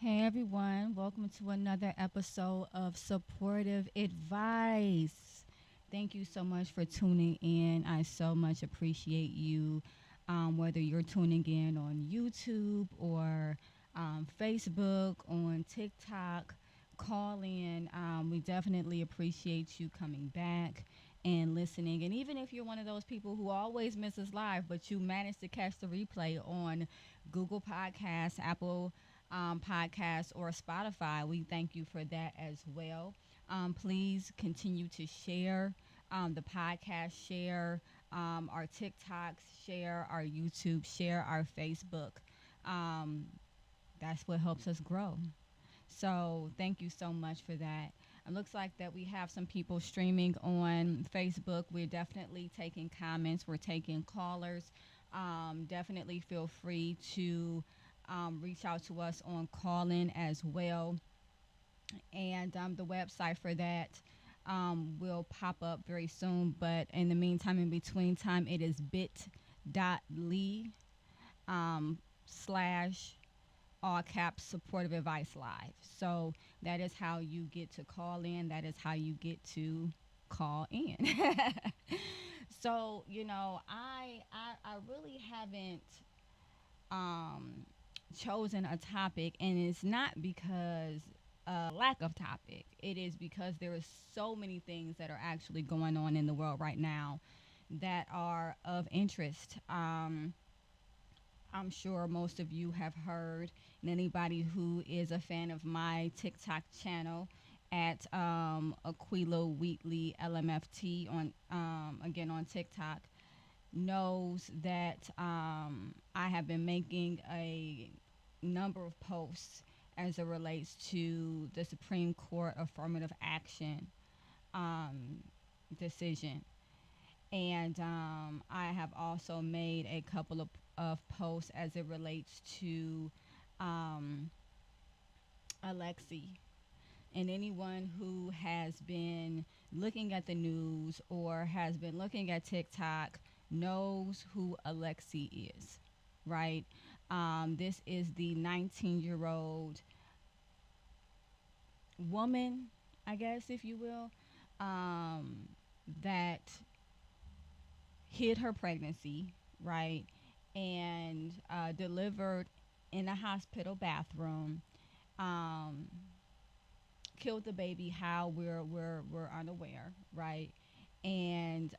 Hey everyone, welcome to another episode of Supportive Advice. Thank you so much for tuning in. I so much appreciate you, whether you're tuning in on YouTube or Facebook, on TikTok, call in. We definitely appreciate you coming back and listening. And even if you're one of those people who always misses live, but you manage to catch the replay on Google Podcasts, Apple podcast or Spotify, we thank you for that as well. Please continue to share the podcast, share our TikToks, share our YouTube, share our Facebook. Um, that's what helps us grow. So thank you so much for that. It looks like that we have some people streaming on Facebook. We're definitely taking comments. We're taking callers. Definitely feel free to reach out to us on call-in as well. And the website for that will pop up very soon. But in the meantime, in between time, it is bit.ly slash all caps supportive advice live. So that is how you get to call in. That is how you get to call in. So I really haven't um, chosen a topic, and it's not because lack of topic. It is because there is so many things that are actually going on in the world right now that are of interest. I'm sure most of you have heard, and anybody who is a fan of my TikTok channel at Aquila Wheatley LMFT on again on TikTok knows that I have been making a number of posts as it relates to the Supreme Court affirmative action um, decision. And I have also made a couple of posts as it relates to um, Alexi. And anyone who has been looking at the news or has been looking at TikTok knows who Alexi is, right? This is the 19-year-old woman, I guess, if you will, um, that hid her pregnancy, right? And delivered in a hospital bathroom. Um, Killed the baby. How we're unaware, right? And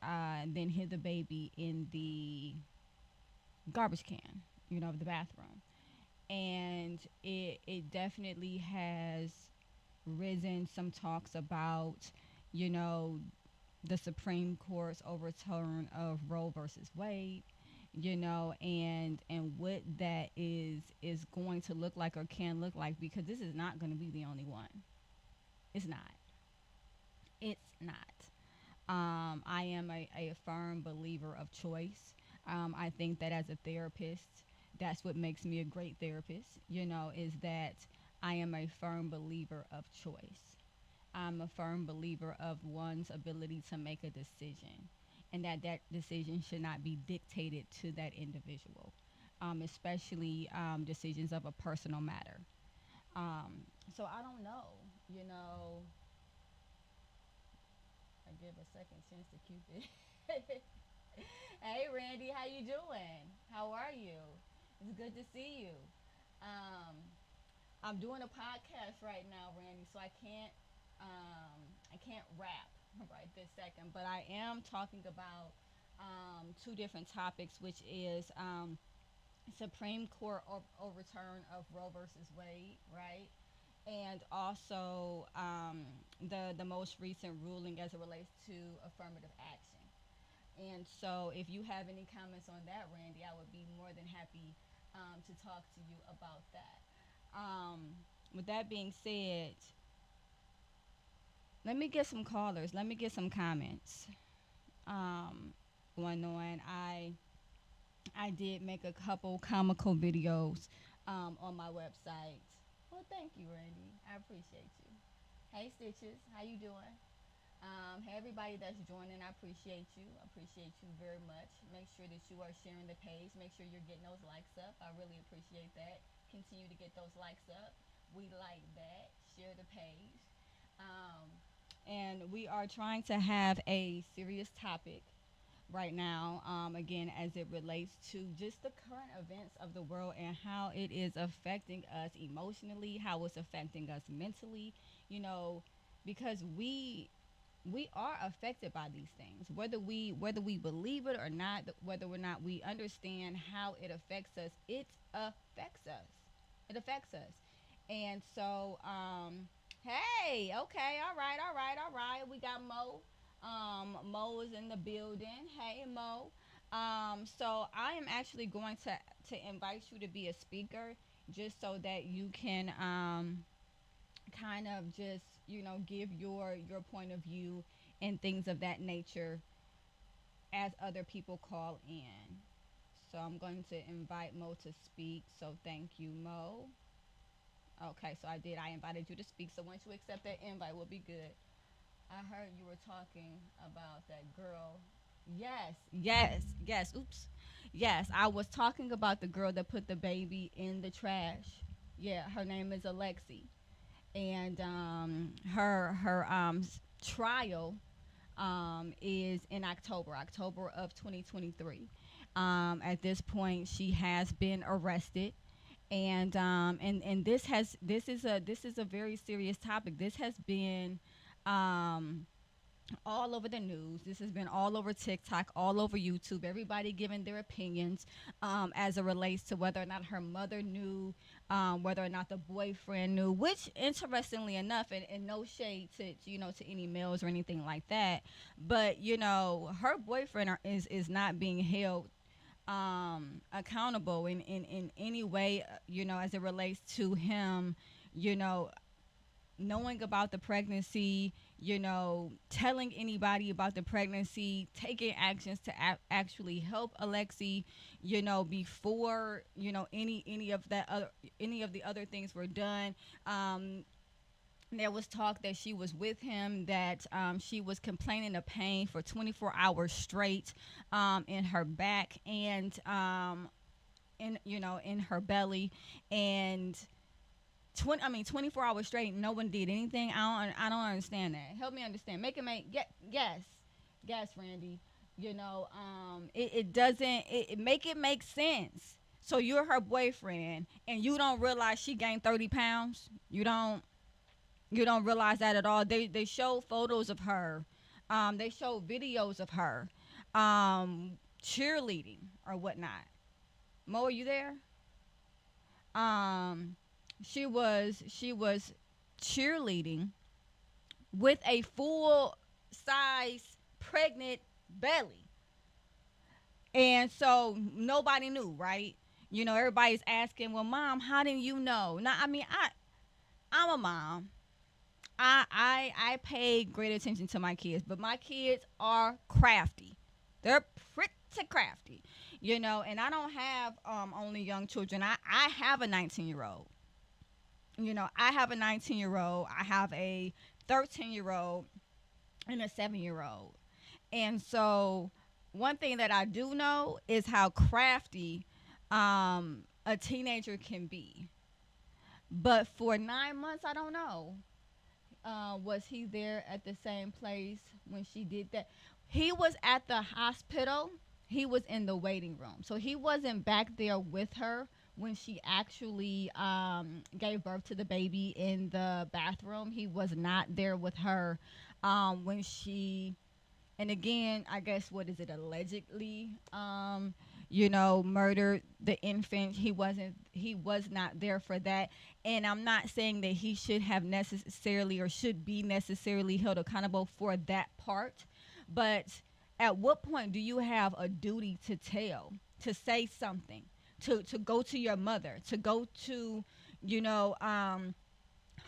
then hid the baby in the garbage can, of the bathroom. And it definitely has risen some talks about, you know, the Supreme Court's overturn of Roe versus Wade, and what that is going to look like or can look like, because this is not going to be the only one. It's not. It's not. I am a firm believer of choice. I think that as a therapist, that's what makes me a great therapist, is that I am a firm believer of choice. I'm a firm believer of one's ability to make a decision, and that decision should not be dictated to that individual, especially decisions of a personal matter. So I don't know, you know, I give a second chance to Cupid. Hey Randy, how you doing? How are you? It's good to see you. Um, I'm doing a podcast right now, Randy, so I can't rap right this second, but I am talking about two different topics, which is Supreme Court overturn of Roe versus Wade, right? And also the most recent ruling as it relates to affirmative action. And so, if you have any comments on that, Randy, I would be more than happy to talk to you about that. With that being said, let me get some callers. Let me get some comments going on. I did make a couple comical videos on my website. Well, thank you, Randy. I appreciate you. Hey, Stitches, how you doing? Hey, everybody that's joining, I appreciate you. I appreciate you very much. Make sure that you are sharing the page. Make sure you're getting those likes up. I really appreciate that. Continue to get those likes up. We like that. Share the page. Um, and we are trying to have a serious topic right now, again, as it relates to just the current events of the world and how it is affecting us emotionally, how it's affecting us mentally, you know, because we are affected by these things, whether we believe it or not, whether or not we understand how it affects us. It affects us and so hey, okay, all right, we got Mo is in the building. Hey, Mo. So I am actually going to invite you to be a speaker, just so that you can kind of just give your point of view and things of that nature as other people call in. So I'm going to invite Mo to speak. So thank you, Mo. Okay, so I invited you to speak. So once you accept that invite, we'll be good. I heard you were talking about that girl. Yes, yes, yes. Oops. Yes, I was talking about the girl that put the baby in the trash. Yeah, her name is Alexi, and her trial is in October of 2023. At this point, she has been arrested, and this is a very serious topic. This has been um, all over the news. This has been all over TikTok, all over YouTube. Everybody giving their opinions as it relates to whether or not her mother knew, whether or not the boyfriend knew. Which, interestingly enough, and no shade to any males or anything like that, but her boyfriend is not being held accountable in any way, as it relates to him, you know, knowing about the pregnancy, telling anybody about the pregnancy, taking actions to actually help Alexi, before any of the other things were done. There was talk that she was with him, that she was complaining of pain for 24 hours straight in her back and in her belly, and 24 hours straight, no one did anything. I don't understand that. Help me understand. Make it make yes, Randy. It doesn't make it make sense. So you're her boyfriend, and you don't realize she gained 30 pounds. You don't realize that at all. They show photos of her. They show videos of her cheerleading or whatnot. Mo, are you there? Um, she was cheerleading with a full size pregnant belly, and so nobody knew, right? Everybody's asking, well, mom, how didn't you know? Now, I'm a mom. I pay great attention to my kids, but my kids are crafty. They're pretty crafty, and I don't have only young children. I have a 19-year-old. I have a 19-year-old. I have a 13-year-old and a 7-year-old. And so one thing that I do know is how crafty a teenager can be. But for 9 months, I don't know. Was he there at the same place when she did that? He was at the hospital. He was in the waiting room. So he wasn't back there with her when she actually gave birth to the baby in the bathroom. He was not there with her when she, and again, I guess, what is it, allegedly, murdered the infant. He was not there for that. And I'm not saying that he should have necessarily or should be necessarily held accountable for that part. But at what point do you have a duty to tell, to say something, to go to your mother, to go to,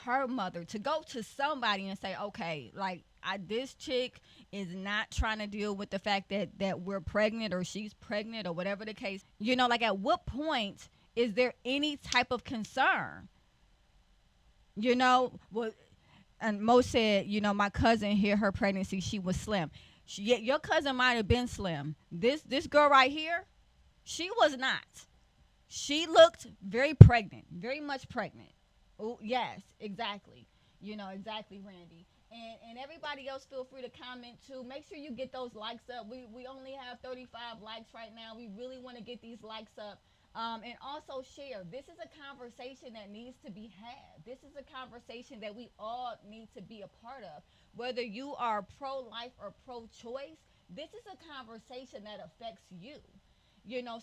her mother, to go to somebody and say, okay, like, this chick is not trying to deal with the fact that we're pregnant, or she's pregnant, or whatever the case. Like, at what point is there any type of concern? Well, and Mo said, my cousin here, her pregnancy, she was slim. Your cousin might have been slim. This girl right here, she was not. She looked very pregnant, very much pregnant. Oh, yes, exactly. Exactly, Randy. And everybody else, feel free to comment too. Make sure you get those likes up. We only have 35 likes right now. We really want to get these likes up. And also share. This is a conversation that needs to be had. This is a conversation that we all need to be a part of. Whether you are pro life or pro choice, this is a conversation that affects you.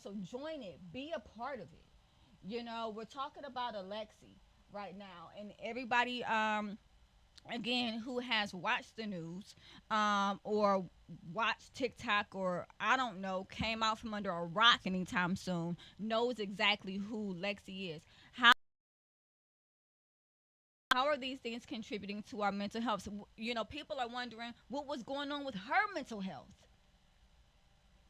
So join it, be a part of it. We're talking about Alexi right now, and everybody, again, who has watched the news, or watched TikTok, or I don't know, came out from under a rock anytime soon, knows exactly who Lexi is. How are these things contributing to our mental health? So, people are wondering what was going on with her mental health.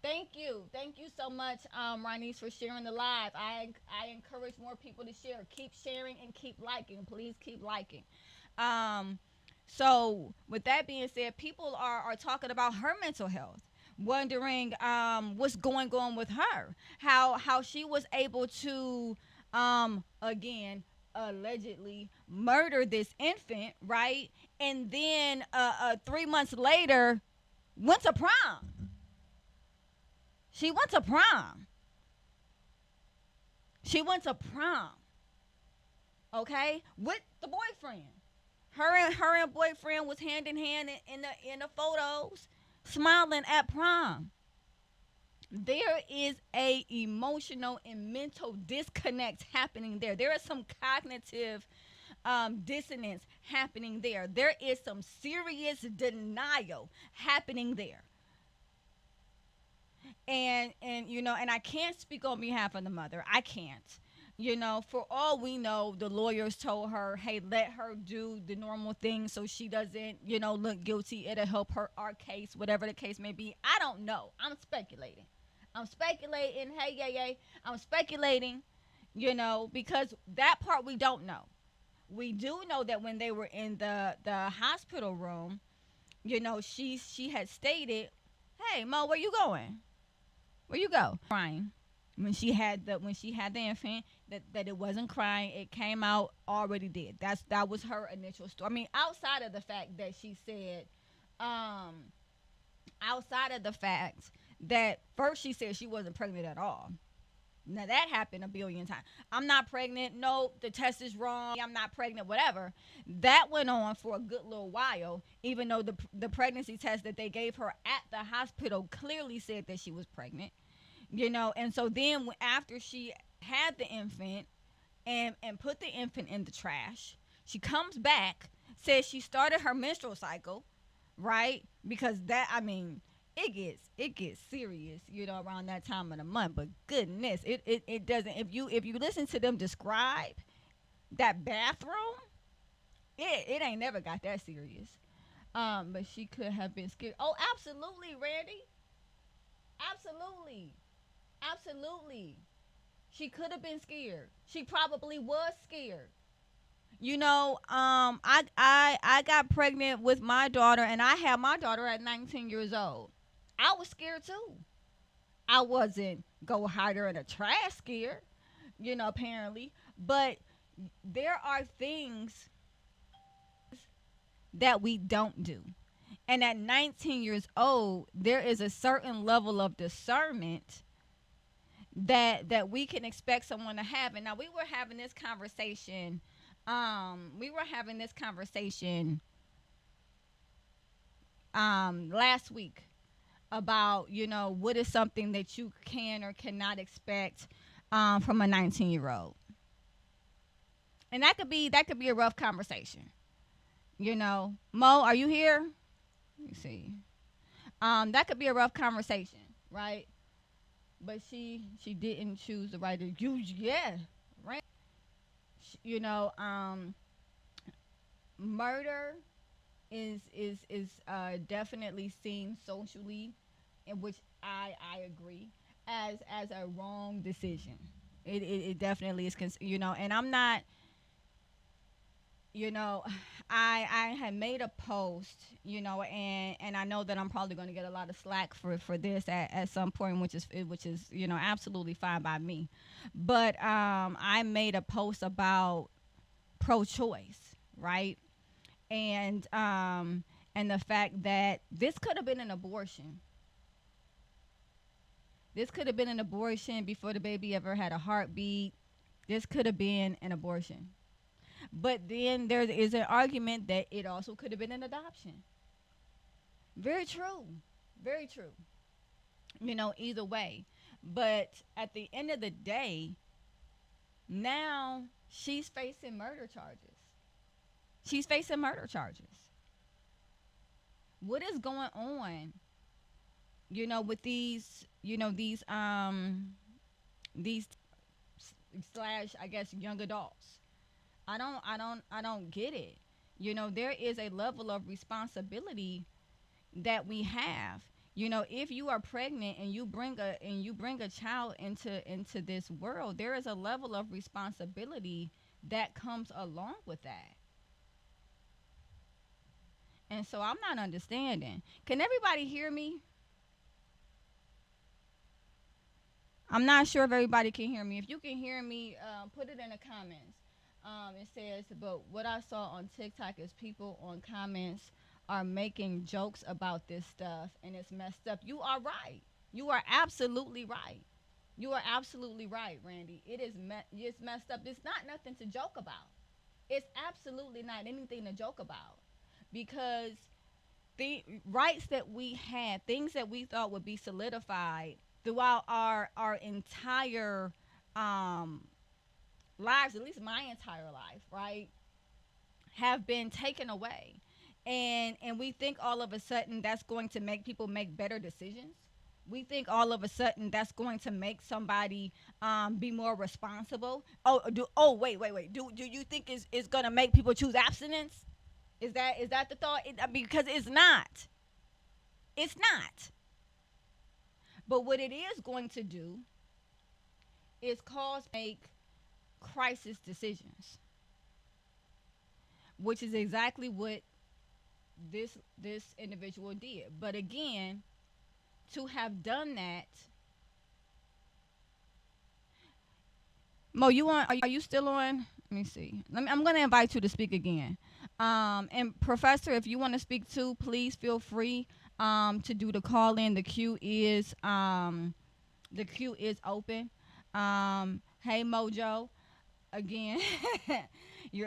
Thank you so much, Ronise, for sharing the live. I encourage more people to share. Keep sharing and keep liking. Please keep liking. Um, so with that being said, people are talking about her mental health, wondering what's going on with her, how she was able to again allegedly murder this infant, right? And then 3 months later went to prom. She went to prom. She went to prom. Okay, with the boyfriend. Her and boyfriend was hand in hand in the photos, smiling at prom. There is a emotional and mental disconnect happening there. There is some cognitive dissonance happening there. There is some serious denial happening there. And I can't speak on behalf of the mother. I can't. For all we know, the lawyers told her, hey, let her do the normal thing so she doesn't, look guilty. It'll help her, our case, whatever the case may be. I don't know. I'm speculating. I'm speculating. Hey, yeah, yeah. I'm speculating, because that part we don't know. We do know that when they were in the hospital room, she had stated, hey, Mo, where you going? Where you go? Crying. When she had the infant, that it wasn't crying, it came out already dead. That was her initial story. I mean, outside of the fact that she said, um, outside of the fact that first she said she wasn't pregnant at all. Now that happened a billion times. I'm not pregnant. No, the test is wrong. I'm not pregnant. Whatever. That went on for a good little while, even though the pregnancy test that they gave her at the hospital clearly said that she was pregnant. And so then after she had the infant and put the infant in the trash, she comes back, says she started her menstrual cycle, right? Because that, I mean, it gets serious, around that time of the month. But goodness, it doesn't. If you listen to them describe that bathroom, it ain't never got that serious. But she could have been scared. Oh, absolutely, Randy. Absolutely. Absolutely. She could have been scared. She probably was scared. I got pregnant with my daughter, and I had my daughter at 19 years old. I was scared too. I wasn't go hide her in a trash scared, apparently. But there are things that we don't do. And at 19 years old, there is a certain level of discernment that we can expect someone to have. And now we were having this conversation last week about what is something that you can or cannot expect from a 19-year-old. And that could be a rough conversation. Mo, are you here? Let me see. That could be a rough conversation, right? But she didn't choose the right to use. Yeah, right. Murder is definitely seen socially, in which I agree, as a wrong decision. It definitely is, and I'm not, you know I had made a post, and I know that I'm probably going to get a lot of slack for this at some point, which is absolutely fine by me. But I made a post about pro-choice, right? And the fact that this could have been an abortion. This could have been an abortion before the baby ever had a heartbeat. This could have been an abortion. But then there is an argument that it also could have been an adoption. Very true. Very true. Either way. But at the end of the day, now she's facing murder charges. She's facing murder charges. What is going on, with these slash, I guess, young adults? I don't get it. There is a level of responsibility that we have. If you are pregnant and you bring a child into this world, there is a level of responsibility that comes along with that. And so I'm not understanding. Can everybody hear me? I'm not sure if everybody can hear me. If you can hear me, put it in the comments. It says, but what I saw on TikTok is people on comments are making jokes about this stuff, and it's messed up. You are right. You are absolutely right. You are absolutely right, Randy. It's messed up. It's not nothing to joke about. It's absolutely not anything to joke about, because the rights that we had, things that we thought would be solidified throughout our entire lives, at least my entire life, right, have been taken away. And we think all of a sudden that's going to make people make better decisions. We think all of a sudden that's going to make somebody be more responsible. Wait. Do you think it's going to make people choose abstinence? Is that the thought? Because it's not. It's not. But what it is going to do is cause make crisis decisions, which is exactly what this individual did. But again, to have done that, Mo, are you still on? Let me see. I'm going to invite you to speak again. And Professor, if you want to speak too, please feel free to do the call in. The queue is open. Hey Mojo, again.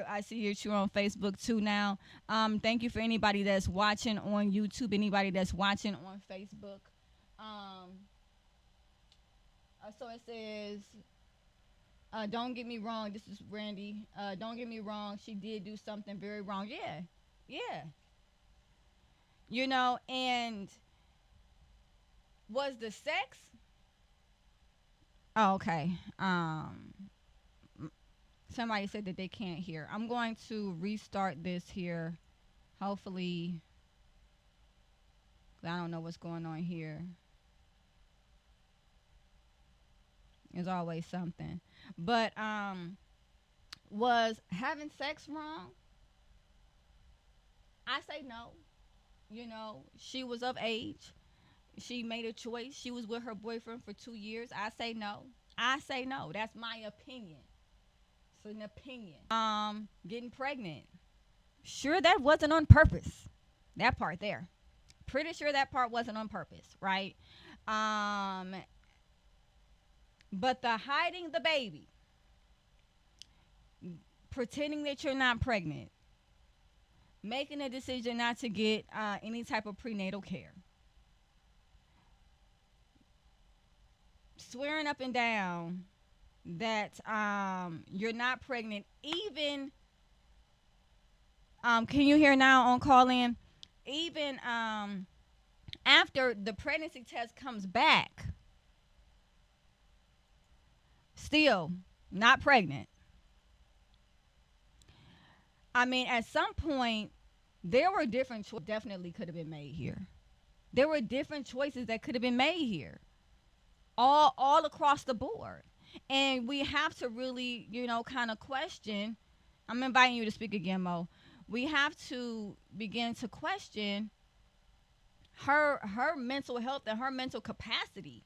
I see you're on Facebook too now. Thank you for anybody that's watching on YouTube, anybody that's watching on Facebook. So it says, don't get me wrong. This is Randy. Don't get me wrong. She did do something very wrong. Yeah. And was the sex? Oh, okay. Somebody said that they can't hear. I'm going to restart this here. Hopefully, I don't know what's going on here. There's always something. But was having sex wrong? I say no. She was of age. She made a choice. She was with her boyfriend for 2 years. I say no. That's my opinion. It's an opinion. Getting pregnant. Sure, that wasn't on purpose. That part there. Pretty sure that part wasn't on purpose, right? But the hiding the baby, pretending that you're not pregnant, making a decision not to get any type of prenatal care, swearing up and down that you're not pregnant, even can you hear now on call in? Even after the pregnancy test comes back, still not pregnant. I mean, at some point, there were different choices definitely could have been made here. There were different choices that could have been made here, all across the board. And we have to really, kind of question. I'm inviting you to speak again, Mo. We have to begin to question her mental health and her mental capacity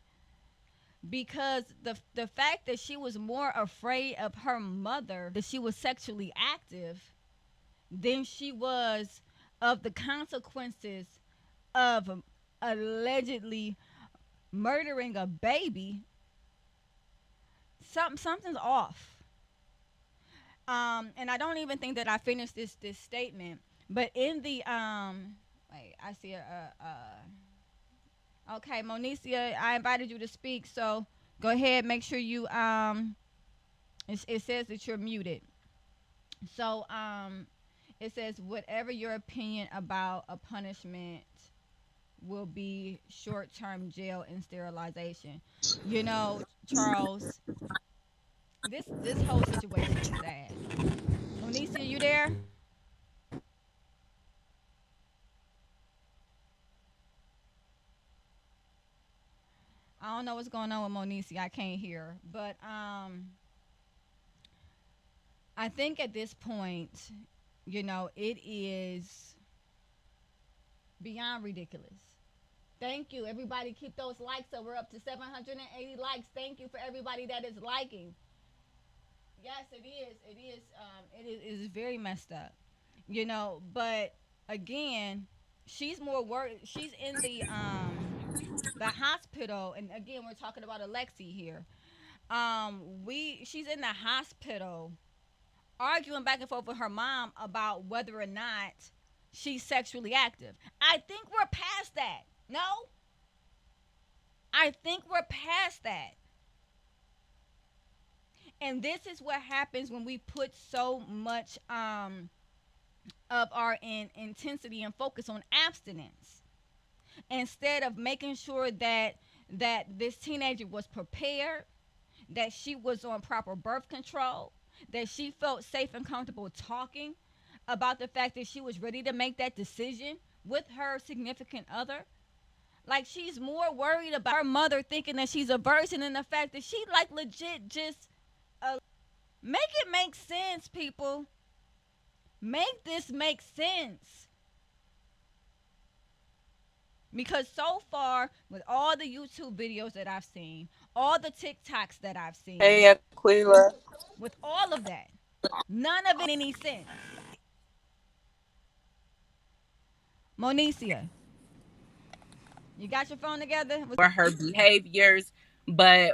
because the fact that she was more afraid of her mother that she was sexually active than she was of the consequences of allegedly murdering a baby. Something's off. And I don't even think that I finished this statement. But in the wait, I see okay, Monicia, I invited you to speak, so go ahead. Make sure you it says that you're muted. So it says whatever your opinion about a punishment will be short-term jail and sterilization. You know, Charles, this whole situation is sad. Monicia, you there? I don't know what's going on with Monicia. I can't hear. But I think at this point, it is beyond ridiculous. Thank you. Everybody keep those likes up. We're up to 780 likes. Thank you for everybody that is liking. Yes, it is. It is. It is very messed up. But again, she's more worried. She's in the hospital, and again, we're talking about Alexi here. She's in the hospital arguing back and forth with her mom about whether or not she's sexually active. I think we're past that. No, I think we're past that. And this is what happens when we put so much of our intensity and focus on abstinence instead of making sure that this teenager was prepared, that she was on proper birth control, that she felt safe and comfortable talking about the fact that she was ready to make that decision with her significant other. Like, she's more worried about her mother thinking that she's a virgin than the fact that she, like, legit just make it make sense, people. Make this make sense. Because so far, with all the YouTube videos that I've seen, all the TikToks that I've seen, Hey, Aquila. with all of that, none of it any sense. Monicia, you got your phone together? For her behaviors, but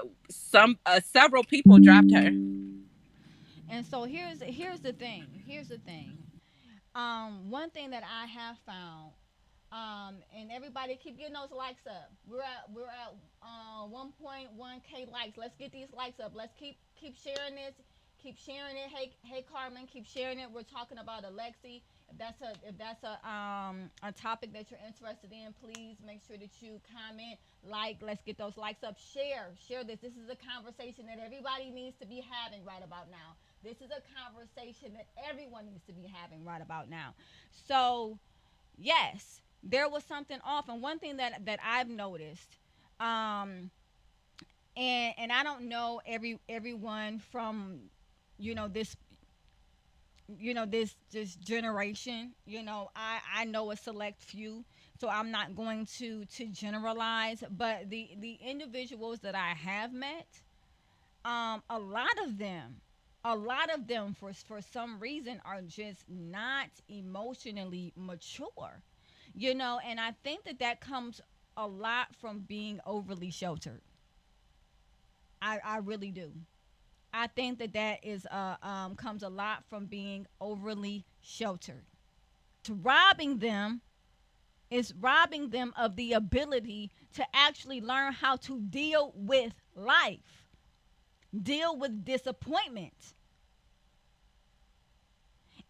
several people dropped her. And so here's the thing. Here's the thing. One thing that I have found, and everybody keep getting those likes up. We're at 1.1k likes. Let's get these likes up. Let's keep sharing this. Keep sharing it. Hey Carmen, keep sharing it. We're talking about Alexi. If that's a topic that you're interested in, please make sure that you comment, like. Let's get those likes up. Share this. This is a conversation that everybody needs to be having right about now. This is a conversation that everyone needs to be having right about now. So, yes, there was something off, and one thing that I've noticed, um, and I don't know everyone from this this generation. I know a select few, so I'm not going to generalize, but the individuals that I have met, a lot of them, for some reason are just not emotionally mature. And I think that comes a lot from being overly sheltered. I really do. I think that is comes a lot from being overly sheltered. It's robbing them of the ability to actually learn how to deal with life, deal with disappointment.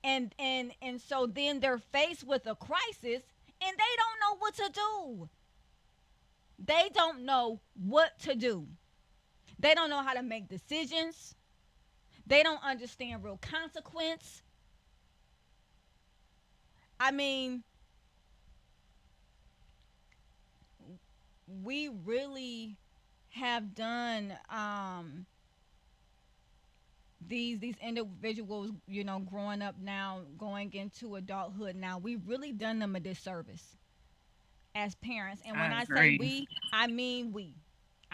And so then they're faced with a crisis and they don't know what to do. They don't know what to do. They don't know how to make decisions. They don't understand real consequence. I mean, we really have done these individuals, growing up now, going into adulthood now. We've really done them a disservice as parents. And when I I say agree. we, I mean we.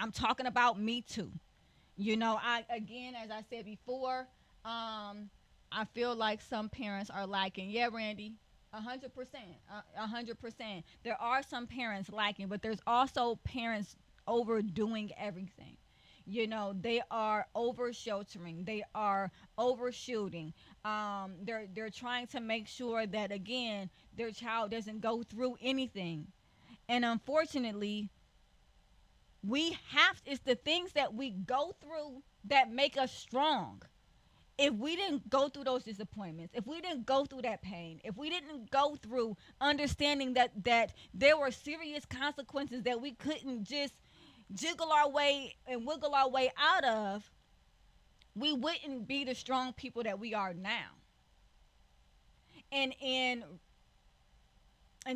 I'm talking about me too. You know, I again, as I said before, I feel like some parents are lacking. Yeah, Randy, 100%, 100%. There are some parents lacking, but there's also parents overdoing everything. You know, they are over sheltering. They are overshooting. They're trying to make sure that again their child doesn't go through anything. And unfortunately, we have it's the things that we go through that make us strong. If we didn't go through those disappointments, if we didn't go through that pain, if we didn't go through understanding that there were serious consequences that we couldn't just jiggle our way and wiggle our way out of, we wouldn't be the strong people that we are now. And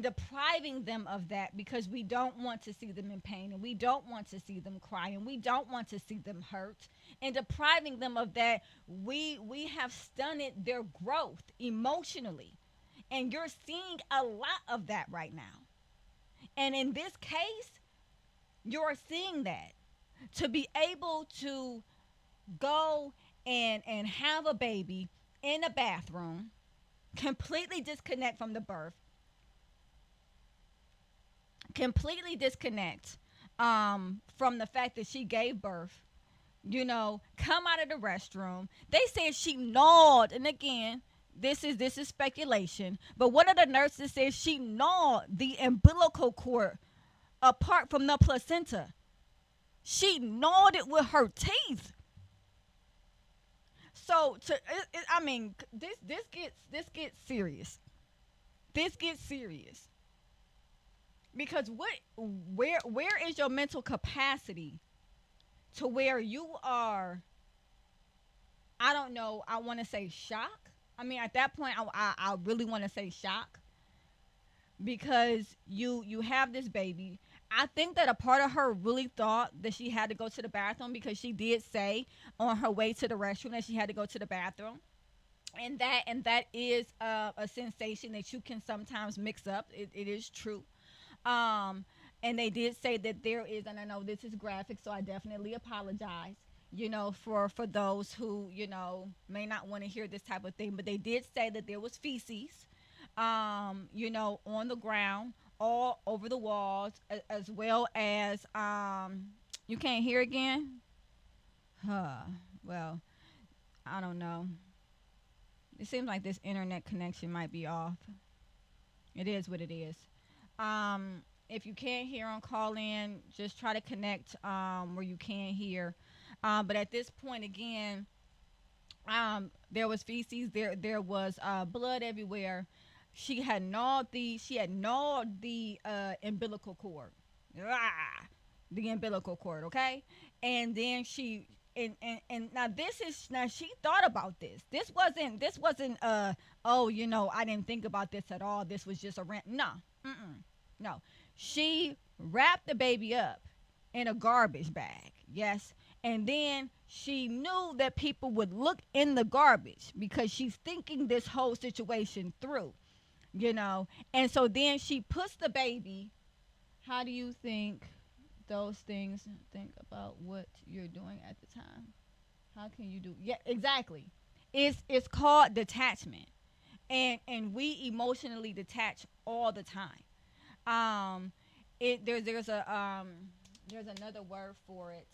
depriving them of that because we don't want to see them in pain and we don't want to see them cry and we don't want to see them hurt, and depriving them of that, we have stunted their growth emotionally, and you're seeing a lot of that right now. And in this case, you're seeing that to be able to go and have a baby in a bathroom, completely disconnect from the birth, completely disconnect from the fact that she gave birth. You know, come out of the restroom. They said she gnawed, and again, this is speculation. But one of the nurses said she gnawed the umbilical cord apart from the placenta. She gnawed it with her teeth. So I mean, this gets serious. This gets serious because where is your mental capacity to where you are, I don't know, I want to say shock. I mean, at that point I really want to say shock because you have this baby. I think that a part of her really thought that she had to go to the bathroom because she did say on her way to the restroom that she had to go to the bathroom, and that is a sensation that you can sometimes mix up. It is true. Um, and they did say that there is, and I know this is graphic, so I definitely apologize. You know, for those who may not want to hear this type of thing, but they did say that there was feces, on the ground, all over the walls, as well as you can't hear again. Huh. Well, I don't know. It seems like this internet connection might be off. It is what it is. If you can't hear on call in, just try to connect where you can hear. But at this point, again, there was feces. There was blood everywhere. She had gnawed the umbilical cord. Ah, the umbilical cord. Okay, and then and now she thought about this. This wasn't oh, I didn't think about this at all. This was just a rant. No. Mm-mm. No. She wrapped the baby up in a garbage bag. Yes. And then she knew that people would look in the garbage because she's thinking this whole situation through, you know. And so then she puts the baby. How do you think those things think about what you're doing at the time? How can you do? Yeah, exactly. It's called detachment. And we emotionally detach all the time. Um, there's another word for it.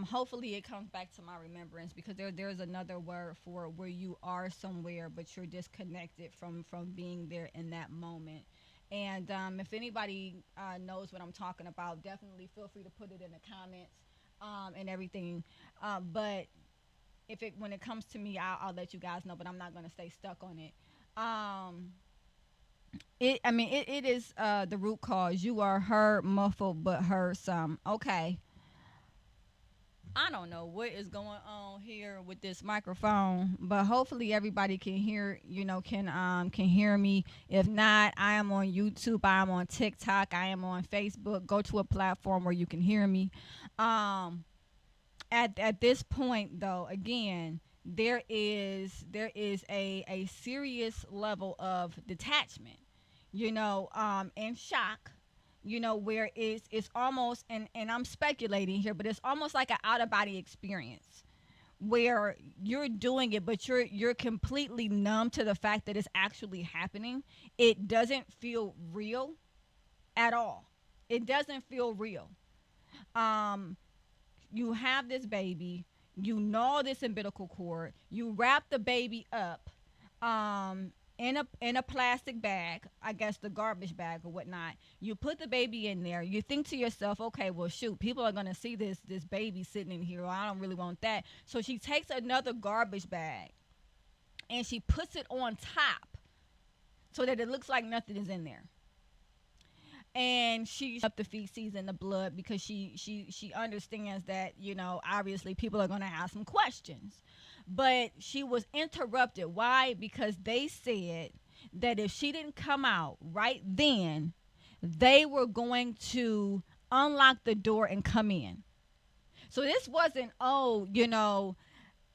Hopefully it comes back to my remembrance because there's another word for where you are somewhere but you're disconnected from being there in that moment. And if anybody knows what I'm talking about, definitely feel free to put it in the comments and everything. But if it when it comes to me, I'll let you guys know. But I'm not gonna stay stuck on it. Um, it is the root cause. You are heard muffled, but heard some. Okay. I don't know what is going on here with this microphone, but hopefully everybody can hear, can hear me. If not, I am on YouTube, I am on TikTok, I am on Facebook. Go to a platform where you can hear me. Um, at this point though, again, there is a serious level of detachment, and shock, where it's almost, and I'm speculating here, but it's almost like an out of body experience where you're doing it, but you're completely numb to the fact that it's actually happening. It doesn't feel real at all. It doesn't feel real. Um, you have this baby, you know this umbilical cord, you wrap the baby up, in a plastic bag, I guess the garbage bag or whatnot. You put the baby in there. You think to yourself, okay, well shoot, people are gonna see this baby sitting in here. Well, I don't really want that. So she takes another garbage bag and she puts it on top so that it looks like nothing is in there. And she up the feces and the blood because she understands that obviously people are going to ask some questions, but she was interrupted. Why? Because they said that if she didn't come out right then, they were going to unlock the door and come in. So this wasn't,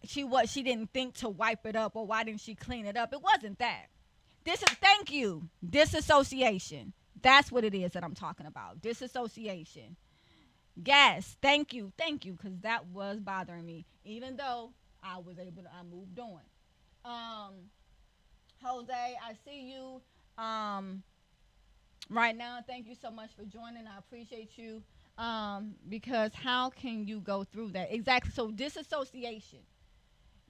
she didn't think to wipe it up, or why didn't she clean it up. It wasn't that. This is, thank you, disassociation. That's what it is that I'm talking about. Disassociation. Yes, thank you, because that was bothering me. Even though I moved on. Um, Jose, I see you. Right now, thank you so much for joining. I appreciate you. Because how can you go through that? Exactly. So disassociation,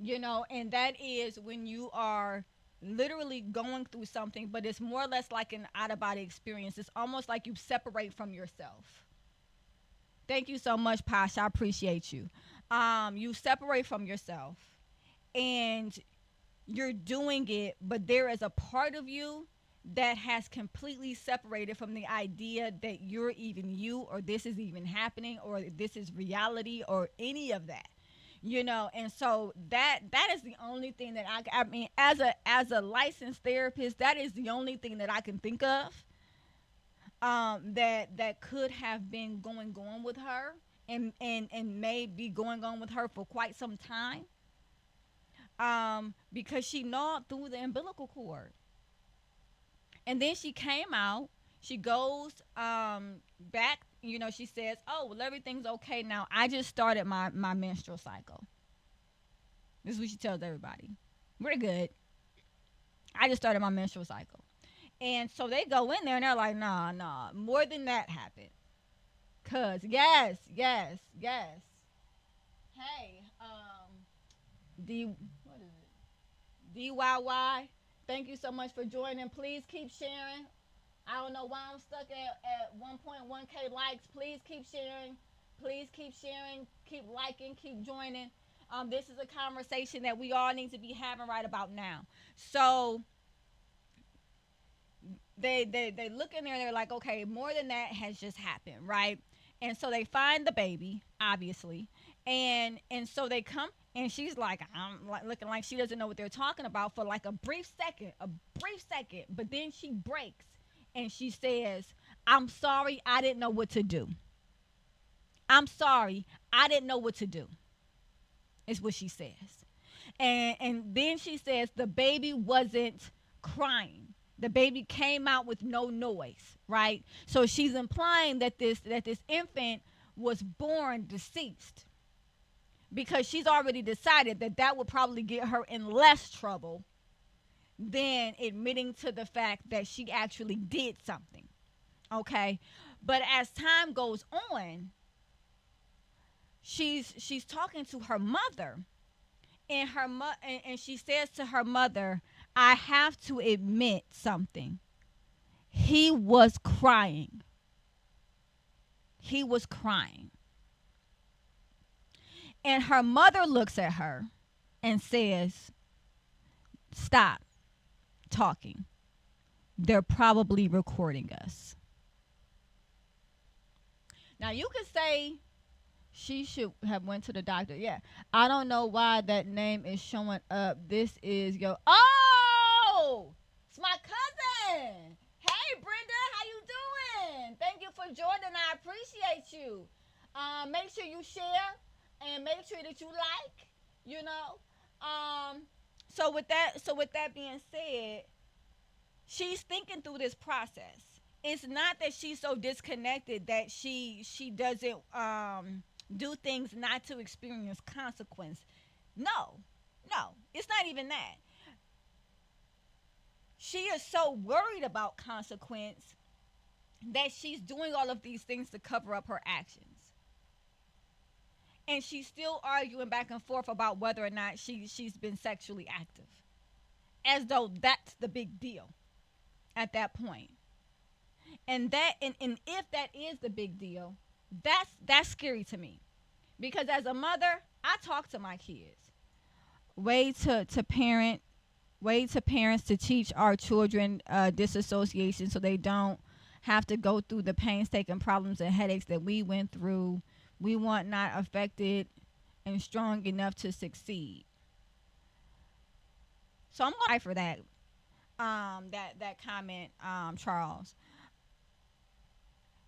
and that is when you are literally going through something, but it's more or less like an out of body experience. It's almost like you separate from yourself. Thank you so much, Pasha. I appreciate you. You separate from yourself and you're doing it, but there is a part of you that has completely separated from the idea that you're even you, or this is even happening, or this is reality, or any of that. And so that is the only thing that I mean, as a licensed therapist, that is the only thing that I can think of, that could have been going on with her, and may be going on with her for quite some time, because she gnawed through the umbilical cord. And then she came out. She goes, back. She says, "Oh, well, everything's okay now. I just started my menstrual cycle." This is what she tells everybody. We're good. I just started my menstrual cycle. And so they go in there and they're like, "Nah, nah, more than that happened." Cause yes, yes, yes. Hey, D, what is it? DYY. Thank you so much for joining. Please keep sharing. I don't know why I'm stuck at 1.1K likes. Please keep sharing. Please keep sharing. Keep liking. Keep joining. This is a conversation that we all need to be having right about now. So they look in there and they're like, okay, more than that has just happened, right? And so they find the baby, obviously, and so they come, and she's like, I'm like looking like she doesn't know what they're talking about for like a brief second, but then she breaks and she says, "I'm sorry, I didn't know what to do. I'm sorry, I didn't know what to do." Is what she says. And then she says the baby wasn't crying. The baby came out with no noise, right? So she's implying that this infant was born deceased, because she's already decided that that would probably get her in less trouble than admitting to the fact that she actually did something. Okay? But as time goes on, she's talking to her mother, and and she says to her mother, "I have to admit something. He was crying. He was crying." And her mother looks at her and says, "Stop talking. They're probably recording us." Now you could say she should have went to the doctor. Yeah. I don't know why that name is showing up. This is your, oh, it's my cousin. Hey Brenda, how you doing? Thank you for joining. I appreciate you. Make sure you share and make sure that you like, you know. So with that being said, she's thinking through this process. it's not that she's so disconnected that she doesn't do things not to experience consequence. No, no, it's not even that. She is so worried about consequence that she's doing all of these things to cover up her actions, and she's still arguing back and forth about whether or not she's been sexually active, as though that's the big deal at that point. And if that is the big deal, that's scary to me, because as a mother, I talk to my kids. Way to parent, way to parents to teach our children disassociation, so they don't have to go through the painstaking problems and headaches that we went through. We want not affected and strong enough to succeed. So I'm going to fight for that. That comment, Charles.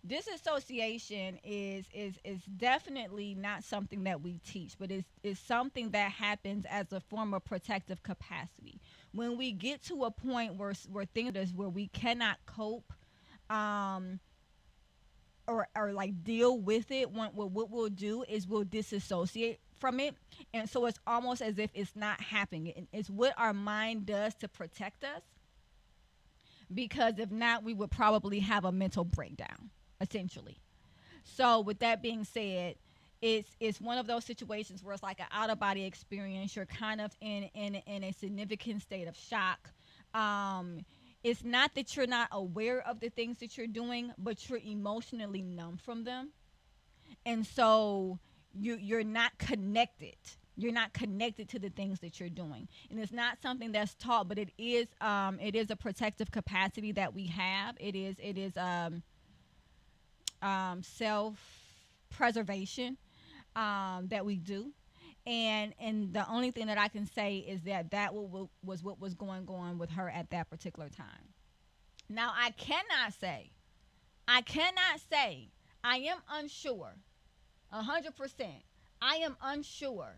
Disassociation is definitely not something that we teach, but is something that happens as a form of protective capacity. When we get to a point where things where we cannot cope, um, or like deal with it, what we'll do is we'll disassociate from it, and so it's almost as if it's not happening. It's what our mind does to protect us, because if not, we would probably have a mental breakdown, essentially. So, with that being said, it's one of those situations where it's like an out of body experience. You're kind of in a significant state of shock. It's not that you're not aware of the things that you're doing, but you're emotionally numb from them, and so you're not connected. You're not connected to the things that you're doing, and it's not something that's taught, but it is a protective capacity that we have. It is self preservation that we do, and the only thing that I can say is that was what was going on with her at that particular time. Now I cannot say I am unsure 100%. I am unsure.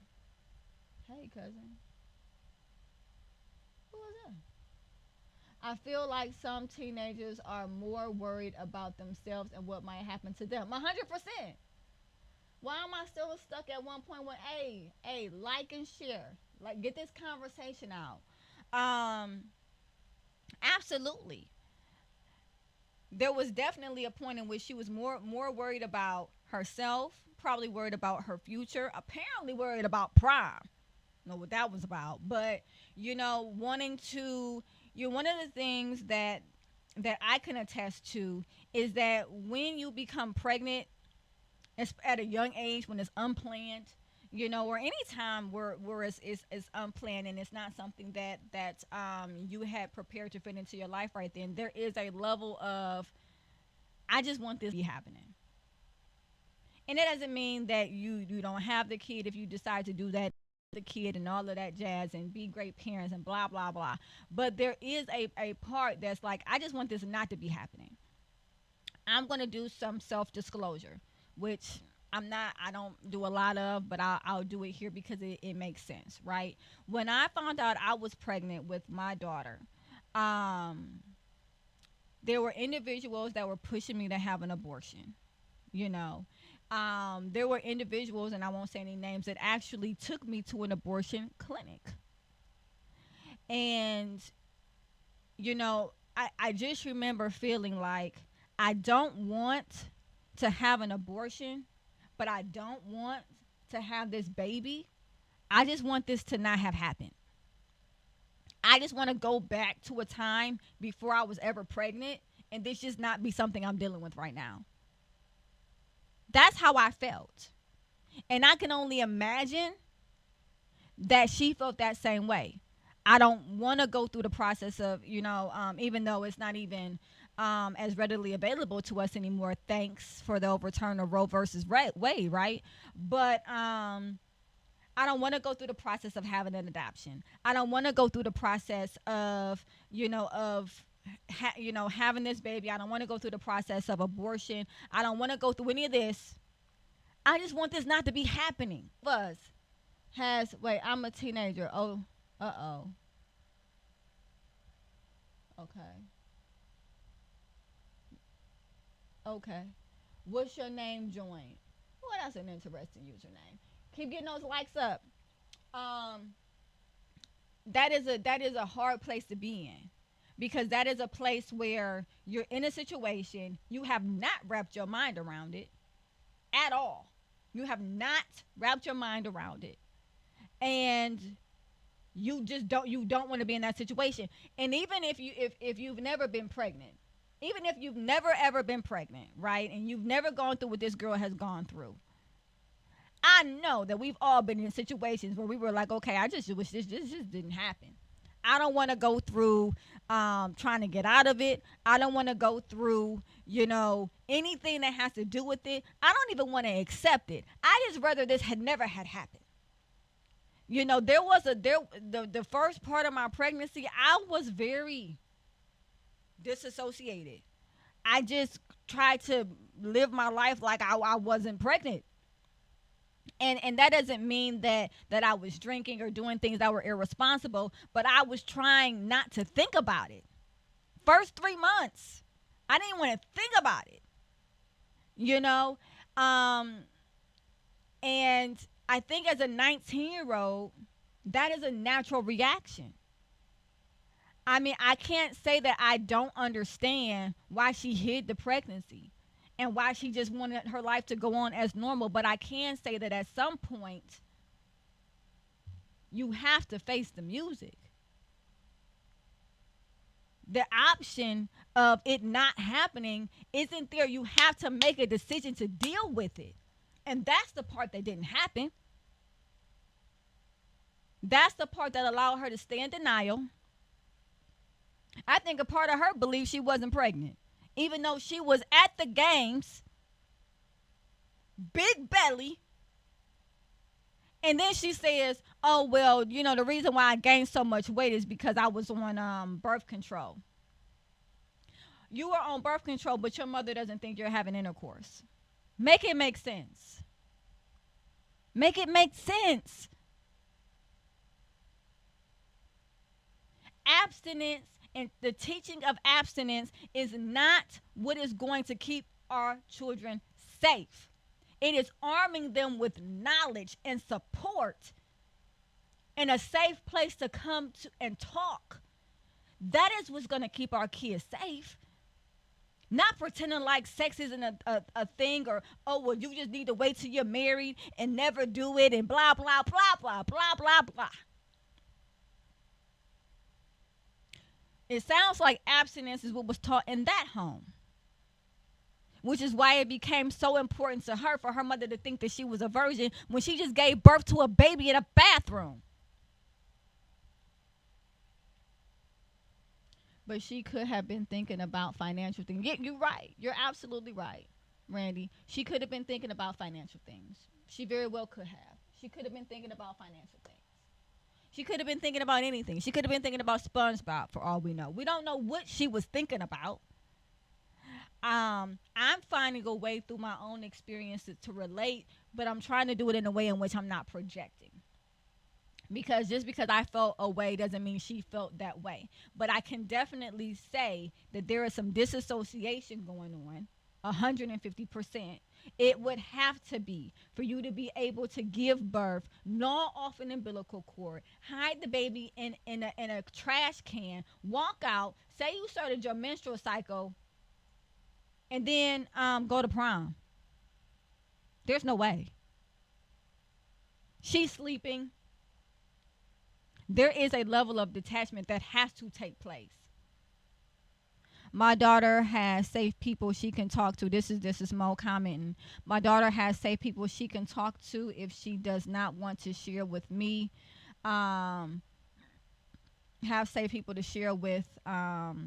Hey, cousin, who was that? I feel like some teenagers are more worried about themselves and what might happen to them. 100%. Why am I still stuck at one point when, hey, like and share, like get this conversation out? Um, Absolutely. There was definitely a point in which she was more worried about herself, probably worried about her future, apparently worried about prom. Know what that was about, but wanting to. One of the things that I can attest to is that when you become pregnant, at a young age, when it's unplanned, or any time where it's unplanned and it's not something that you had prepared to fit into your life right then, there is a level of, I just want this to be happening. And it doesn't mean that you don't have the kid if you decide to do that, the kid and all of that jazz and be great parents and blah blah blah. But there is a part that's like, I just want this not to be happening. I'm going to do some self disclosure, which I don't do a lot of, but I'll do it here because it makes sense, right? When I found out I was pregnant with my daughter, um, there were individuals that were pushing me to have an abortion, you know. There were individuals, and I won't say any names, that actually took me to an abortion clinic. And, I just remember feeling like I don't want to have an abortion, but I don't want to have this baby. I just want this to not have happened. I just want to go back to a time before I was ever pregnant and this just not be something I'm dealing with right now. That's how I felt. And I can only imagine that she felt that same way. I don't want to go through the process of, even though it's not even as readily available to us anymore, thanks for the overturn of Roe versus Wade, right? But I don't want to go through the process of having an adoption. I don't want to go through the process of, having this baby. I don't want to go through the process of abortion. I don't want to go through any of this. I just want this not to be happening. Buzz wait, I'm a teenager. Oh, uh-oh. Okay. Okay. What's your name joined? Well, that's an interesting username. Keep getting those likes up. Um, that is a hard place to be in, because that is a place where you're in a situation you have not wrapped your mind around it at all. You have not wrapped your mind around it, and you don't want to be in that situation. And even if you've never been pregnant, even if you've never ever been pregnant, right, and you've never gone through what this girl has gone through, I know that we've all been in situations where we were like, okay, I just wish this just didn't happen. I don't want to go through trying to get out of it. I don't want to go through, anything that has to do with it. I don't even want to accept it. I just rather this had never had happened. There was the first part of my pregnancy, I was very disassociated. I just tried to live my life like I wasn't pregnant. And that doesn't mean that I was drinking or doing things that were irresponsible, but I was trying not to think about it. First 3 months, I didn't want to think about it, you know? Um, and I think as a 19-year-old, that is a natural reaction. I mean, I can't say that I don't understand why she hid the pregnancy and why she just wanted her life to go on as normal, but I can say that at some point, you have to face the music. The option of it not happening isn't there. You have to make a decision to deal with it. And that's the part that didn't happen. That's the part that allowed her to stay in denial. I think a part of her believed she wasn't pregnant, even though she was at the games, big belly. And then she says, oh, well, the reason why I gained so much weight is because I was on birth control. You are on birth control, but your mother doesn't think you're having intercourse. Make it make sense. Make it make sense. Abstinence and the teaching of abstinence is not what is going to keep our children safe. It is arming them with knowledge and support and a safe place to come to and talk. That is what's going to keep our kids safe. Not pretending like sex isn't a thing, or, oh, well, you just need to wait till you're married and never do it and blah, blah, blah, blah, blah, blah, blah. It sounds like abstinence is what was taught in that home, which is why it became so important to her for her mother to think that she was a virgin when she just gave birth to a baby in a bathroom. But she could have been thinking about financial things. Yeah, you're right. You're absolutely right, Randy. She could have been thinking about financial things. She very well could have. She could have been thinking about financial things. She could have been thinking about anything. She could have been thinking about SpongeBob for all we know. We don't know what she was thinking about. I'm finding a way through my own experiences to relate, but I'm trying to do it in a way in which I'm not projecting. Because I felt a way doesn't mean she felt that way. But I can definitely say that there is some disassociation going on, 150%. It would have to be for you to be able to give birth, gnaw off an umbilical cord, hide the baby in a trash can, walk out, say you started your menstrual cycle, and then go to prom. There's no way. She's sleeping. There is a level of detachment that has to take place. My daughter has safe people she can talk to. This is Mo commenting. My daughter has safe people she can talk to if she does not want to share with me. Have safe people to share with, and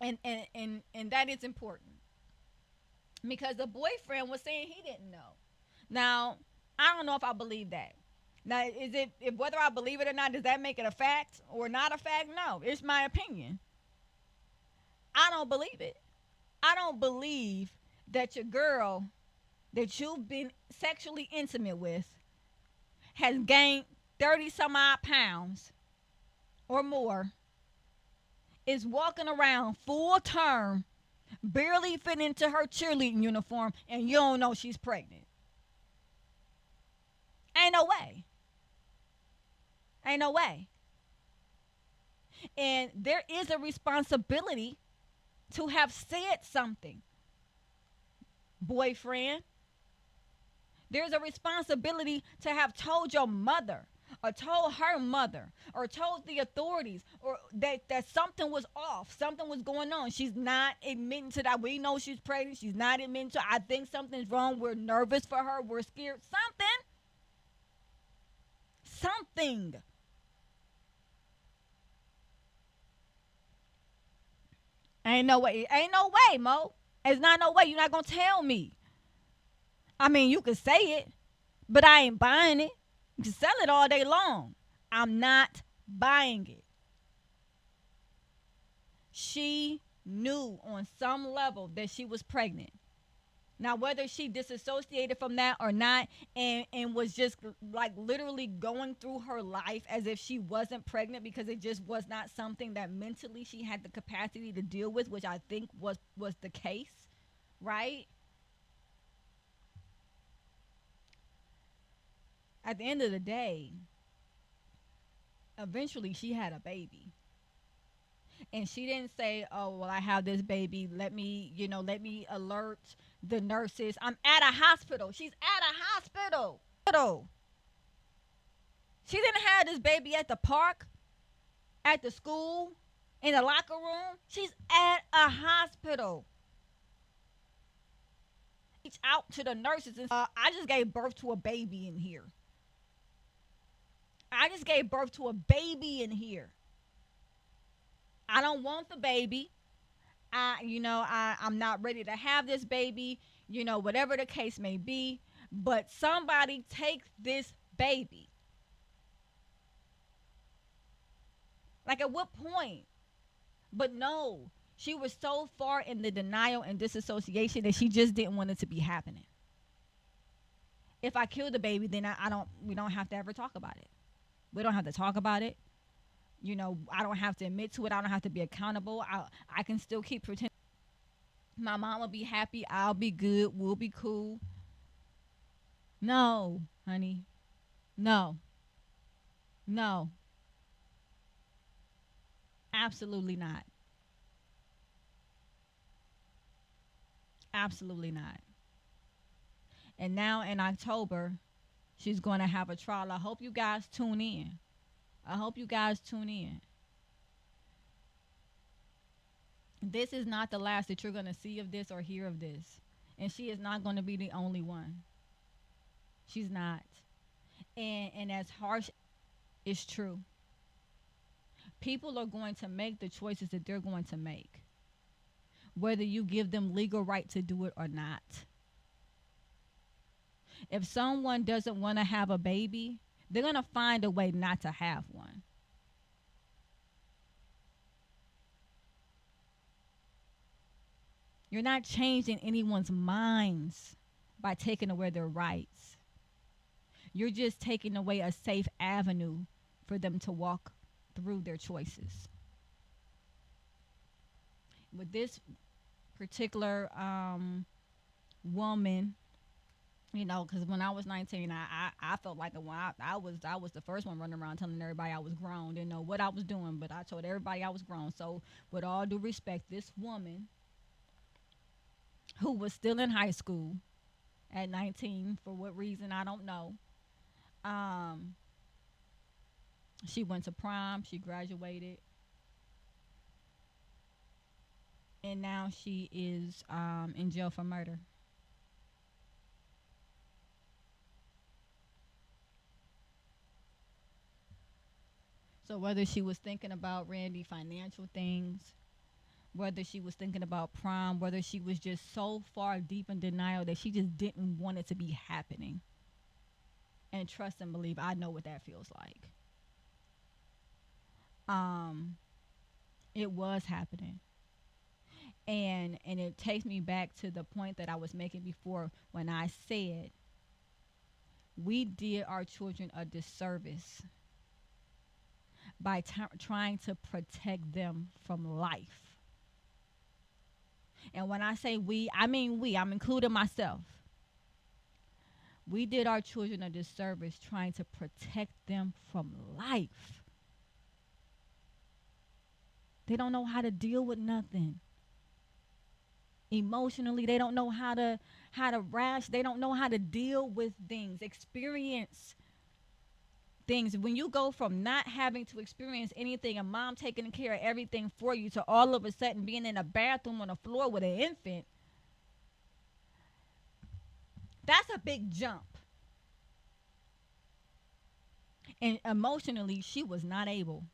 that is important, because the boyfriend was saying he didn't know. Now, I don't know if I believe that. Now, is it, if whether I believe it or not, does that make it a fact or not a fact? No, it's my opinion. I don't believe it. I don't believe that your girl that you've been sexually intimate with has gained 30 some odd pounds or more, is walking around full term barely fit into her cheerleading uniform, and you don't know she's pregnant. Ain't no way. Ain't no way. And there is a responsibility to have said something, boyfriend. There's a responsibility to have told your mother or told her mother or told the authorities or that something was off, something was going on. She's not admitting to that. We know she's pregnant. She's not admitting to, I think something's wrong. We're nervous for her. We're scared. Something. Ain't no way. Ain't no way, Mo. It's not no way. You're not gonna tell me. I mean, you can say it, but I ain't buying it. You can sell it all day long. I'm not buying it. She knew on some level that she was pregnant. Now, whether she disassociated from that or not, and was just like literally going through her life as if she wasn't pregnant because it just was not something that mentally she had the capacity to deal with, which I think was the case, right? At the end of the day, eventually she had a baby. And she didn't say, "Oh, well, I have this baby. Let me alert the nurses. I'm at a hospital." She's at a hospital. She didn't have this baby at the park, at the school, in the locker room. She's at a hospital. Reach out to the nurses and I just gave birth to a baby in here. I just gave birth to a baby in here. I don't want the baby. I'm not ready to have this baby, whatever the case may be, but somebody take this baby. Like, at what point? But no, she was so far in the denial and disassociation that she just didn't want it to be happening. If I kill the baby, then we don't have to ever talk about it. We don't have to talk about it. I don't have to admit to it. I don't have to be accountable. I can still keep pretending. My mom will be happy. I'll be good. We'll be cool. No, honey. No. No. Absolutely not. Absolutely not. And now in October, she's going to have a trial. I hope you guys tune in. I hope you guys tune in. This is not the last that you're going to see of this or hear of this. And she is not going to be the only one. She's not. And as harsh, it's true. People are going to make the choices that they're going to make, whether you give them legal right to do it or not. If someone doesn't want to have a baby, they're going to find a way not to have one. You're not changing anyone's minds by taking away their rights. You're just taking away a safe avenue for them to walk through their choices. With this particular woman, because when I was 19, I felt like I was the first one running around telling everybody I was grown. Didn't know what I was doing, but I told everybody I was grown. So, with all due respect, this woman who was still in high school at 19, for what reason I don't know, she went to prom, she graduated, and now she is in jail for murder. So whether she was thinking about Randy financial things, whether she was thinking about prom, whether she was just so far deep in denial that she just didn't want it to be happening. And trust and believe, I know what that feels like. Um, it was happening. And it takes me back to the point that I was making before when I said we did our children a disservice by trying to protect them from life. And when I say we, I mean we. I'm including myself. We did our children a disservice trying to protect them from life. They don't know how to deal with nothing. Emotionally, they don't know how to rash. They don't know how to deal with things, experience things. When you go from not having to experience anything and mom taking care of everything for you to all of a sudden being in a bathroom on the floor with an infant, that's a big jump. And emotionally, she was not able.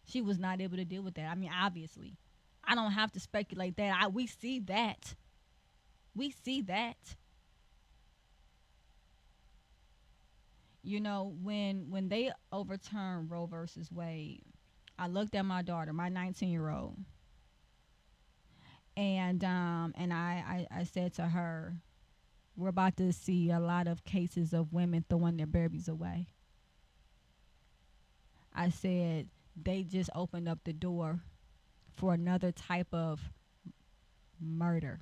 She was not able to deal with that. I mean, obviously, I don't have to speculate that. We see that. We see that. When they overturned Roe versus Wade, I looked at my daughter, my 19-year-old, and I said to her, "We're about to see a lot of cases of women throwing their babies away." I said they just opened up the door for another type of murder,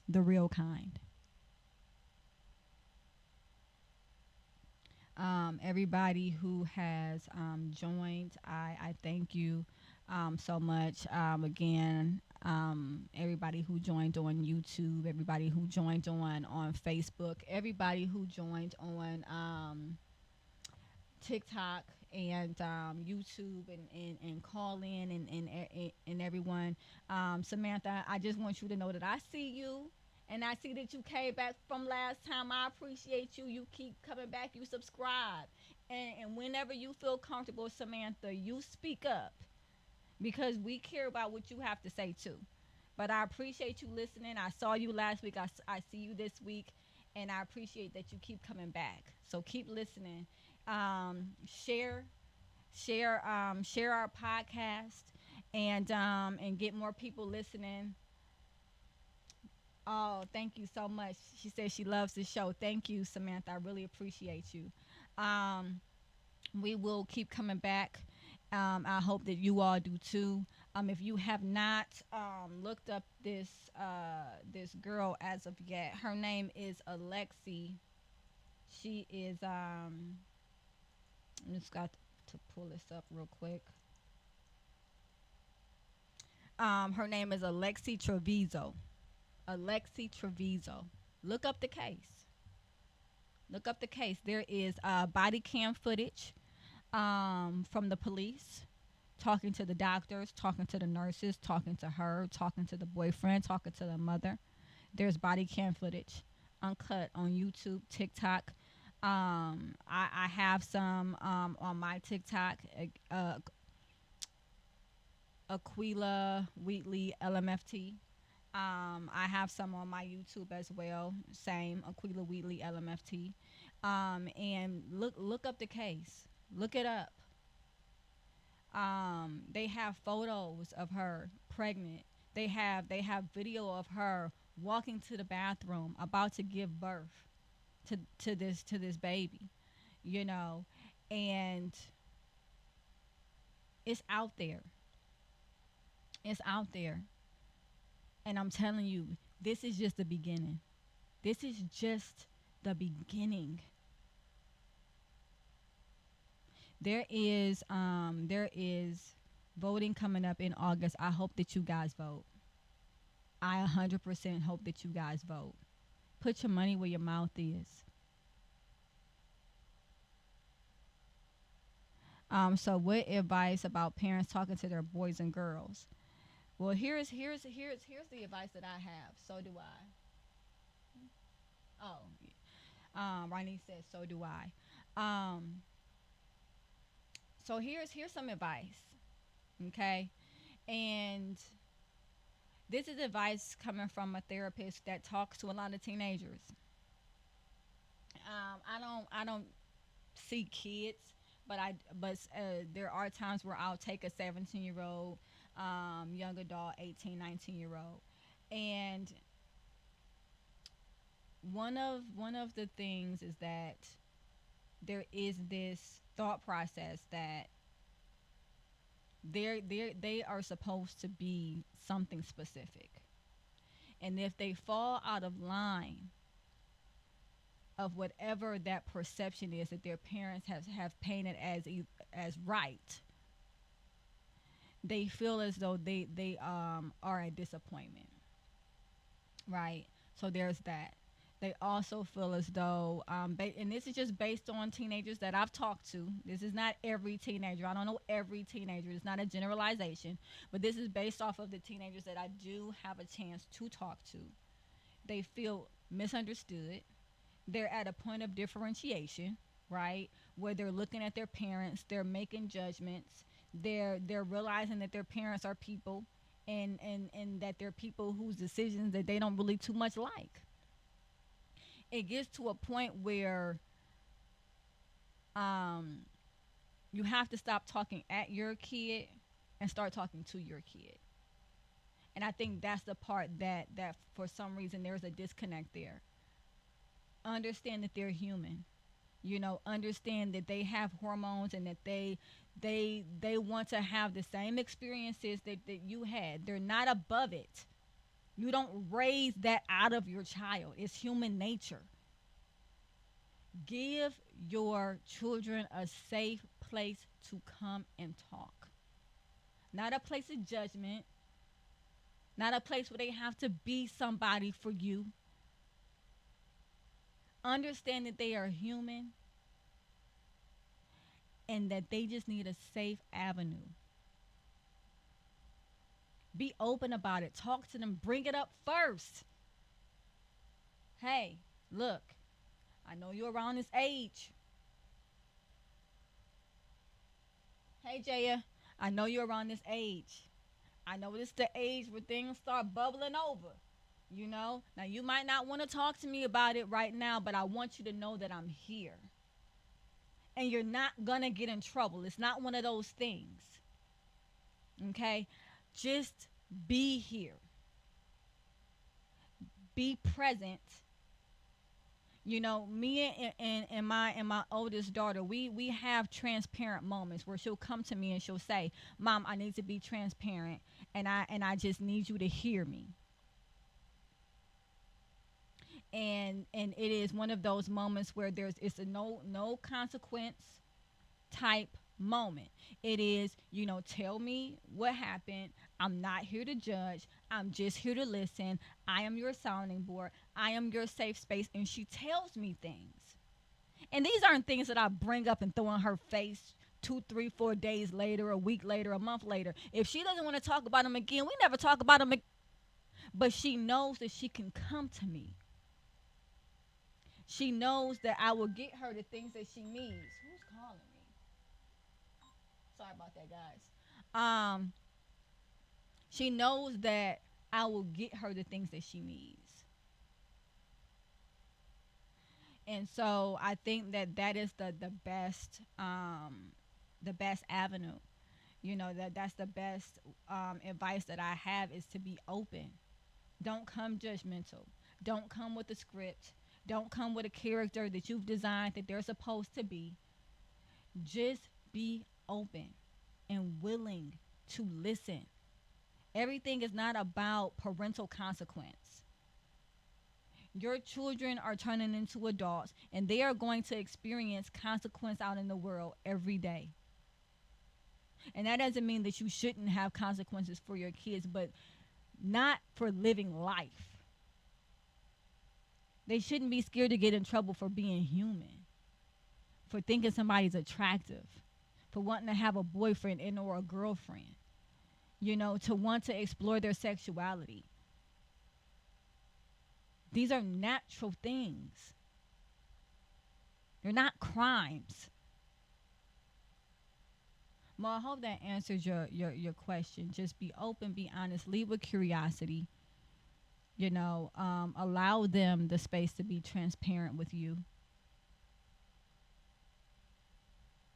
the real kind. Everybody who has joined, I thank you so much. Again, everybody who joined on YouTube, everybody who joined on Facebook, everybody who joined on TikTok and YouTube and call in and everyone. Samantha, I just want you to know that I see you. And I see that you came back from last time. I appreciate you. You keep coming back. You subscribe. And whenever you feel comfortable, Samantha, you speak up because we care about what you have to say too. But I appreciate you listening. I saw you last week. I see you this week. And I appreciate that you keep coming back. So keep listening. Share, share our podcast, and get more people listening. Oh, thank you so much. She says she loves the show. Thank you, Samantha. I really appreciate you. Um, we will keep coming back. I hope that you all do too. If you have not looked up this girl as of yet, her name is Alexi. She is I just got to pull this up real quick. Her name is Alexi Treviso. Alexi Treviso. Look up the case. Look up the case. There is body cam footage from the police talking to the doctors, talking to the nurses, talking to her, talking to the boyfriend, talking to the mother. There's body cam footage uncut on YouTube, TikTok. I have some on my TikTok, Aquila Wheatley LMFT. I have some on my YouTube as well. Same Aquila Wheatley LMFT. And look up the case. Look it up. They have photos of her pregnant. They have video of her walking to the bathroom about to give birth to this baby. You know, and it's out there. It's out there. And I'm telling you, this is just the beginning. This is just the beginning. There is voting coming up in August. I hope that you guys vote. I 100% hope that you guys vote. Put your money where your mouth is. So what advice about parents talking to their boys and girls? Well, here's the advice that I have. So do I. Ronnie says so do I. Um, so here's some advice. Okay, and this is advice coming from a therapist that talks to a lot of teenagers. I don't see kids, but there are times where I'll take a 17-year-old, young adult, 18, 19-year old, and one of the things is that there is this thought process that They are supposed to be something specific. And if they fall out of line of whatever that perception is that their parents have painted as right, they feel as though they are a disappointment, right? So there's that. They also feel as though, and this is just based on teenagers that I've talked to. This is not every teenager. I don't know every teenager. It's not a generalization, but this is based off of the teenagers that I do have a chance to talk to. They feel misunderstood. They're at a point of differentiation, right? Where they're looking at their parents, they're making judgments, they're realizing that their parents are people, and that they're people whose decisions that they don't really too much like. It gets to a point where um you have to stop talking at your kid and start talking to your kid. And I think that's the part that for some reason there's a disconnect there. Understand that they're human. Understand that they have hormones and that they want to have the same experiences that you had. They're not above it. You don't raise that out of your child. It's human nature. Give your children a safe place to come and talk. Not a place of judgment, not a place where they have to be somebody for you. Understand that they are human and that they just need a safe avenue. Be open about it. Talk to them. Bring it up first. Hey, look, I know you're around this age. Hey, Jaya, I know you're around this age. I know this is the age where things start bubbling over. Now you might not want to talk to me about it right now, but I want you to know that I'm here. And you're not going to get in trouble. It's not one of those things. Okay? Just be here. Be present. Me and my oldest daughter, we have transparent moments where she'll come to me and she'll say, "Mom, I need to be transparent, and I just need you to hear me." And it is one of those moments where it's a no consequence type moment. It is, tell me what happened. I'm not here to judge. I'm just here to listen. I am your sounding board. I am your safe space. And she tells me things. And these aren't things that I bring up and throw in her face 2, 3, 4 days later, a week later, a month later. If she doesn't want to talk about them again, we never talk about them. But she knows that she can come to me. She knows that I will get her the things that she needs. Who's calling me? Sorry about that, guys. She knows that I will get her the things that she needs. And so I think that is the best avenue. That's the best advice that I have is to be open. Don't come judgmental. Don't come with a script. Don't come with a character that you've designed that they're supposed to be. Just be open and willing to listen. Everything is not about parental consequence. Your children are turning into adults and they are going to experience consequence out in the world every day. And that doesn't mean that you shouldn't have consequences for your kids, but not for living life. They shouldn't be scared to get in trouble for being human, for thinking somebody's attractive, for wanting to have a boyfriend and or a girlfriend, to want to explore their sexuality. These are natural things. They're not crimes. Well, I hope that answers your question. Just be open, be honest, lead with curiosity. Allow them the space to be transparent with you,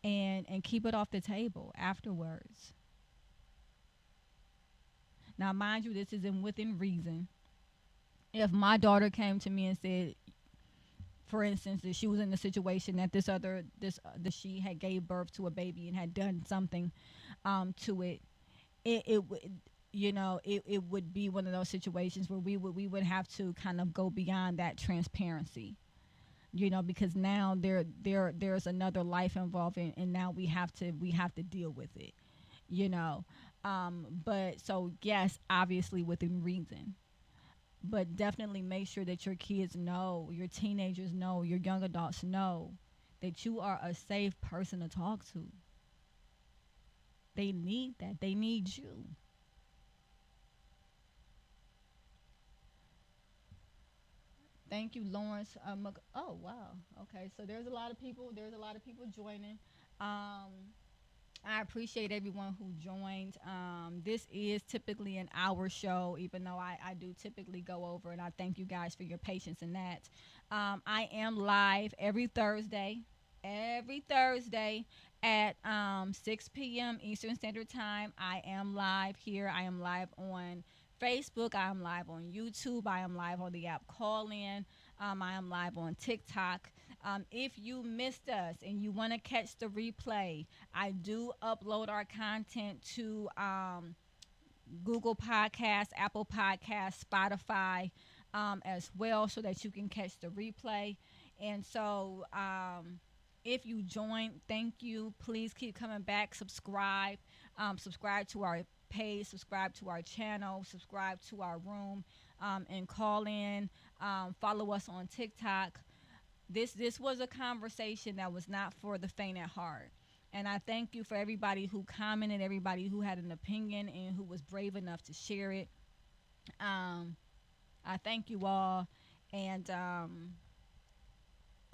and keep it off the table afterwards. Now, mind you, this isn't within reason. If my daughter came to me and said, for instance, that she was in a situation that that she had gave birth to a baby and had done something to it, it would, it would be one of those situations where we would have to kind of go beyond that transparency, because now there's another life involved, and now we have to deal with it, you know. But so yes, obviously within reason, but definitely make sure that your kids know, your teenagers know, your young adults know that you are a safe person to talk to. They need that. They need you. Thank you, Lawrence. Oh wow. Okay, so there's a lot of people. There's a lot of people joining. Um, I appreciate everyone who joined. This is typically an hour show, even though I do typically go over, and I thank you guys for your patience in that. I am live every Thursday at 6 p.m. Eastern Standard Time. I am live here. I am live on Facebook. I am live on YouTube. I am live on the app Call In. I am live on TikTok. If you missed us and you want to catch the replay, I do upload our content to Google Podcasts, Apple Podcasts, Spotify, as well, so that you can catch the replay. And so, if you join, thank you. Please keep coming back. Subscribe to our page, subscribe to our channel, subscribe to our room, and call in. Follow us on TikTok. This was a conversation that was not for the faint at heart. And I thank you for everybody who commented, everybody who had an opinion and who was brave enough to share it. Um, I thank you all, and